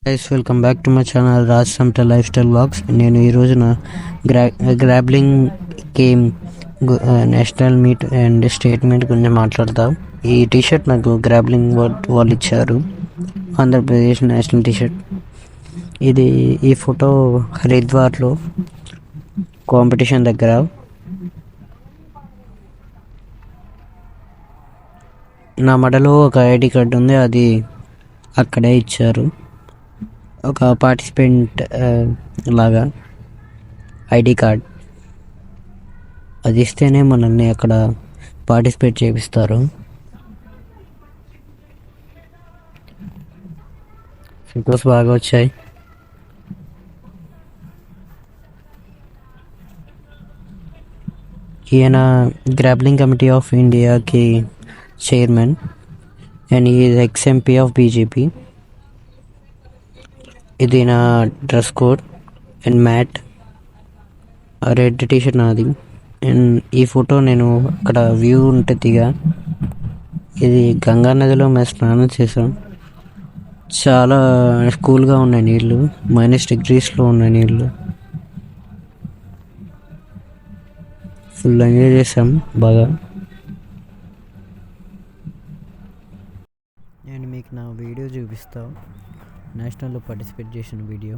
Guys welcome back to my channel Raj Samata lifestyle vlogs. నేను ఈ రోజున grappling game national meet and state meet గురించి మాట్లాడతాం. ఈ టీషర్ట్ నాకు గ్రాబ్లింగ్ వాళ్ళు ఇచ్చారు, ఆంధ్రప్రదేశ్ నేషనల్ టీషర్ట్. ఈ ఫోటో హరిద్వార్లో కాంపిటీషన్ దగ్గర. నా మెడలో ఒక ఐడి కార్డు ఉంది, అది అక్కడే ఇచ్చారు. ఒక పార్టిసిపెంట్ లాగా ఐడి కార్డ్ అది ఇస్తేనే మనల్ని అక్కడ పార్టిసిపేట్ చేపిస్తారు. ఫొటోస్ బాగా వచ్చాయి. ఈయన గ్రాబ్లింగ్ కమిటీ ఆఫ్ ఇండియాకి చైర్మన్ అండ్ ఈ ఎక్స్ఎంపీ ఆఫ్ బీజేపీ. ఇది నా dress code and matte red T-shirt నాది. అండ్ ఈ ఫోటో నేను అక్కడ వ్యూ ఉంటే దిగా. ఇది గంగా నదిలో మేము స్నానం చేసాం. చాలా కూల్గా ఉన్నాయి నీళ్ళు, -డిగ్రీస్లో ఉన్నాయి నీళ్ళు. ఫుల్ ఎంజాయ్ చేసాం బాగా. నేను మీకు నా వీడియో చూపిస్తాను, నేషనల్లో పార్టిసిపేట్ చేసిన వీడియో.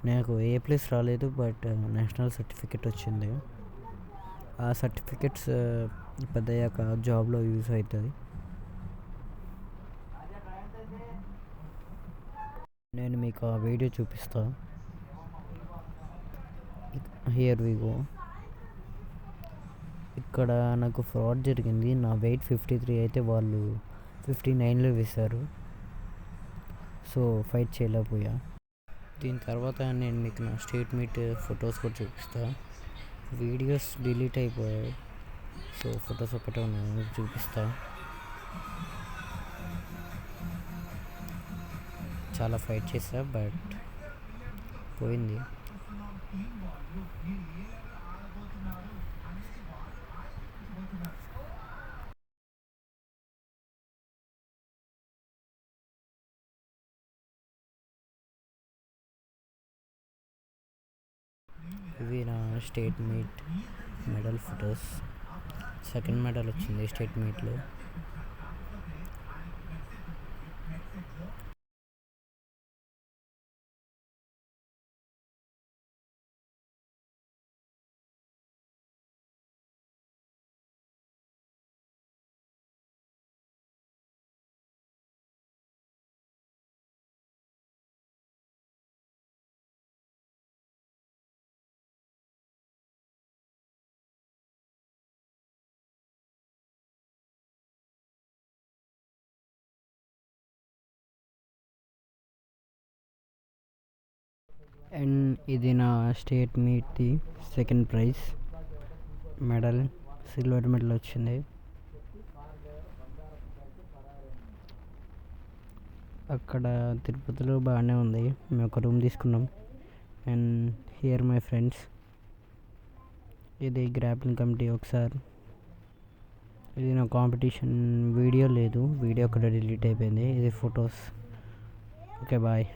నాకు A+ రాలేదు, బట్ నేషనల్ సర్టిఫికెట్ వచ్చింది. ఆ సర్టిఫికెట్స్ పెద్దయ్యాక జాబ్లో యూజ్ అవుతుంది. నేను మీకు ఆ వీడియో చూపిస్తాను. Here we go. ఇక్కడ నాకు ఫ్రాడ్ జరిగింది. నా వెయిట్ 53 అయితే వాళ్ళు 59లో వేశారు. సో ఫైట్ చేయలేకపోయా. దీని తర్వాత నేను మీకు నా స్టేట్ మీట్ ఫొటోస్ కూడా చూపిస్తాను. వీడియోస్ డిలీట్ అయిపోయాయి, సో ఫొటోస్ ఒకటే ఉన్నాయి, చూపిస్తా. చాలా ఫైట్ చేసా, బట్ పోయింది. ఇవి నా state meet medal photos. Second medal వచ్చింది స్టేట్ మీట్లో. అండ్ ఇది నా స్టేట్ మీట్ది second prize medal, silver medal వచ్చింది. అక్కడ తిరుపతిలో బాగానే ఉంది. మేము ఒక రూమ్ తీసుకున్నాం. And here my friends. ఇది గ్రాబ్లింగ్ కమిటీ. ఒకసారి ఇది నా కాంపిటీషన్ వీడియో లేదు, వీడియో అక్కడ డిలీట్ అయిపోయింది. ఇది ఫొటోస్. Okay bye.